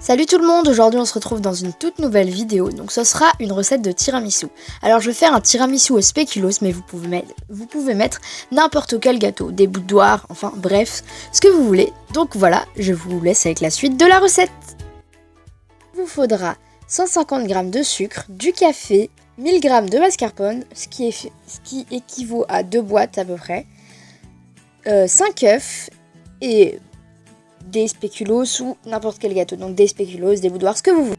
Salut tout le monde, aujourd'hui on se retrouve dans une toute nouvelle vidéo, donc ce sera une recette de tiramisu. Alors je vais faire un tiramisu au spéculoos, mais vous pouvez mettre n'importe quel gâteau, des boudoirs, enfin bref, ce que vous voulez. Donc voilà, je vous laisse avec la suite de la recette. Il vous faudra 150 g de sucre, du café, 1000 g de mascarpone, ce qui équivaut à 2 boîtes à peu près, 5 œufs et des spéculoos ou n'importe quel gâteau, donc des spéculoos, des boudoirs, ce que vous voulez.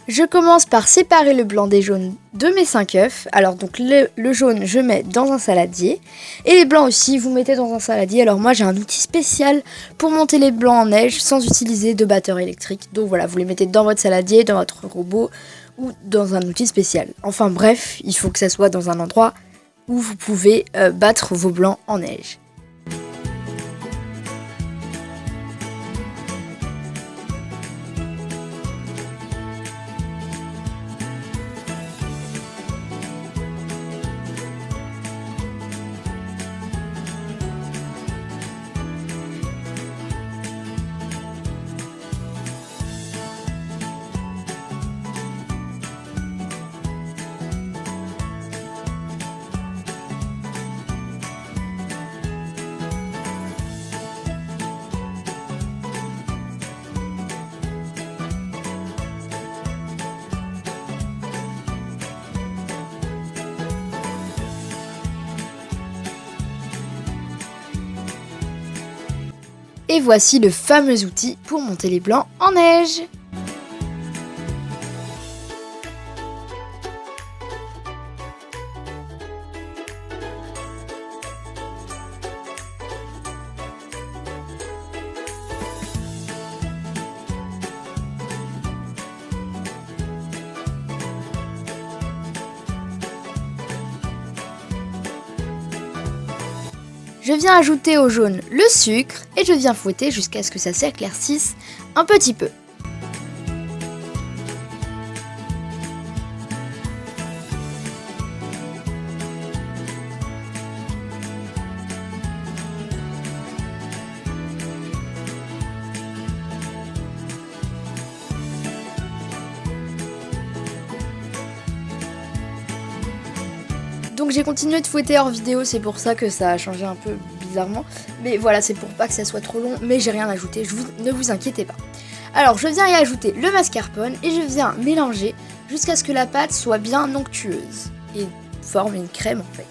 Je commence par séparer le blanc des jaunes de mes 5 œufs. Alors donc le jaune je mets dans un saladier et les blancs aussi vous mettez dans un saladier. Alors moi j'ai un outil spécial pour monter les blancs en neige sans utiliser de batteur électrique. Donc voilà, vous les mettez dans votre saladier, dans votre robot ou dans un outil spécial. Enfin bref, il faut que ça soit dans un endroit où vous pouvez battre vos blancs en neige. Et voici le fameux outil pour monter les blancs en neige. Je viens ajouter au jaune le sucre et je viens fouetter jusqu'à ce que ça s'éclaircisse un petit peu. Donc j'ai continué de fouetter hors vidéo, c'est pour ça que ça a changé un peu bizarrement. Mais voilà, c'est pour pas que ça soit trop long, mais j'ai rien ajouté, ne vous inquiétez pas. Alors je viens y ajouter le mascarpone et je viens mélanger jusqu'à ce que la pâte soit bien onctueuse et forme une crème en fait.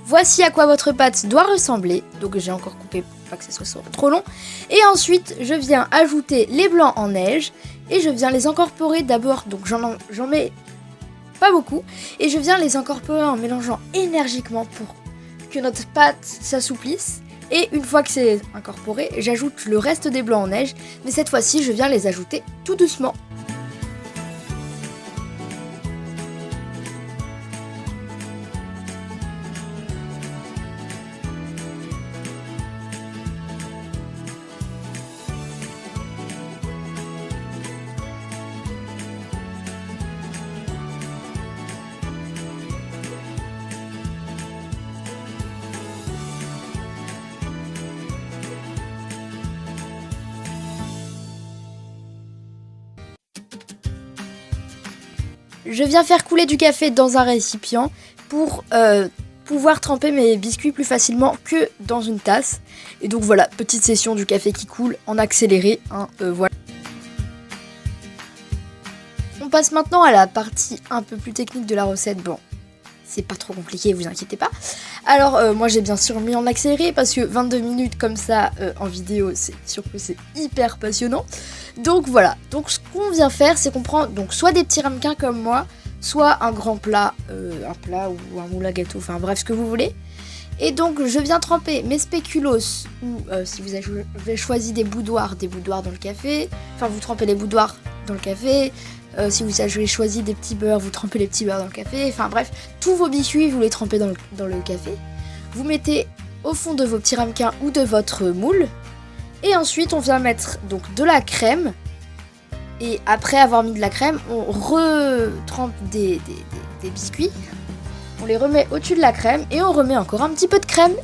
Voici à quoi votre pâte doit ressembler, donc j'ai encore coupé pour pas que ça soit trop long. Et ensuite, je viens ajouter les blancs en neige et je viens les incorporer d'abord, donc j'en mets pas beaucoup. Et je viens les incorporer en mélangeant énergiquement pour que notre pâte s'assouplisse. Et une fois que c'est incorporé, j'ajoute le reste des blancs en neige, mais cette fois-ci, je viens les ajouter tout doucement. Je viens faire couler du café dans un récipient pour pouvoir tremper mes biscuits plus facilement que dans une tasse. Et donc voilà, petite session du café qui coule en accéléré. Voilà. On passe maintenant à la partie un peu plus technique de la recette. Bon, c'est pas trop compliqué, vous inquiétez pas. Alors moi j'ai bien sûr mis en accéléré parce que 22 minutes comme ça en vidéo, c'est sûr que c'est hyper passionnant. Donc voilà, donc ce qu'on vient faire, c'est qu'on prend donc soit des petits ramequins comme moi, soit un grand plat, ou un moule à gâteau, enfin bref, ce que vous voulez. Et donc je viens tremper mes spéculoos, ou si vous avez choisi des boudoirs dans le café, enfin vous trempez les boudoirs dans le café. Si vous avez choisi des petits beurres, vous trempez les petits beurres dans le café, enfin bref, tous vos biscuits, vous les trempez dans le café. Vous mettez au fond de vos petits ramequins ou de votre moule. Et ensuite on vient mettre donc de la crème. Et après avoir mis de la crème, on retrempe des biscuits. On les remet au-dessus de la crème et on remet encore un petit peu de crème.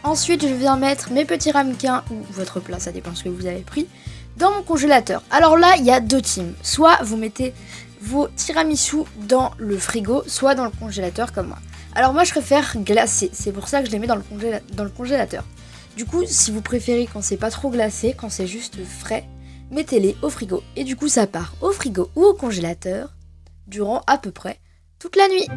Ensuite, je viens mettre mes petits ramequins, ou votre plat, ça dépend ce que vous avez pris, dans mon congélateur. Alors là, il y a deux teams. Soit vous mettez vos tiramisu dans le frigo, soit dans le congélateur comme moi. Alors moi, je préfère glacer. C'est pour ça que je les mets dans le congélateur. Du coup, si vous préférez quand c'est pas trop glacé, quand c'est juste frais, mettez-les au frigo. Et du coup, ça part au frigo ou au congélateur durant à peu près toute la nuit.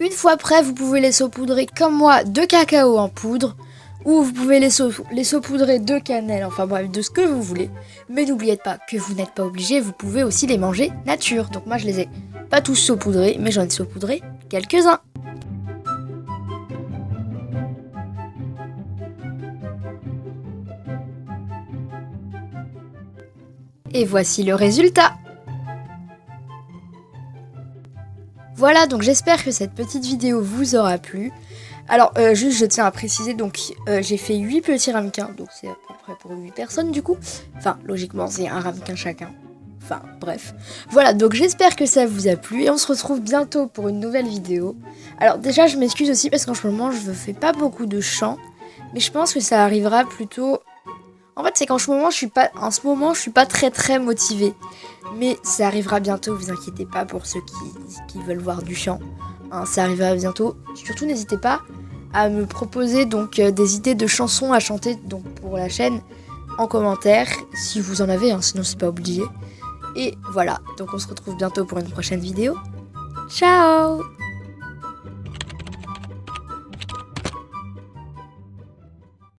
Une fois prêt, vous pouvez les saupoudrer comme moi de cacao en poudre, ou vous pouvez les saupoudrer de cannelle, enfin bref, de ce que vous voulez. Mais n'oubliez pas que vous n'êtes pas obligé, vous pouvez aussi les manger nature. Donc moi je les ai pas tous saupoudrés, mais j'en ai saupoudré quelques-uns. Et voici le résultat. Voilà, donc j'espère que cette petite vidéo vous aura plu. Alors, juste je tiens à préciser, donc j'ai fait 8 petits ramequins, donc c'est à peu près pour 8 personnes du coup. Enfin, logiquement, c'est un ramequin chacun. Enfin, bref. Voilà, donc j'espère que ça vous a plu et on se retrouve bientôt pour une nouvelle vidéo. Alors déjà, je m'excuse aussi parce qu'en ce moment, je ne fais pas beaucoup de chant, mais je pense que ça arrivera plutôt... En fait, c'est qu'en ce moment, je suis pas très motivée. Mais ça arrivera bientôt, vous inquiétez pas pour ceux qui veulent voir du chant. Hein, ça arrivera bientôt. Surtout, n'hésitez pas à me proposer donc des idées de chansons à chanter donc pour la chaîne en commentaire, si vous en avez, hein, sinon c'est pas obligé. Et voilà, donc on se retrouve bientôt pour une prochaine vidéo. Ciao!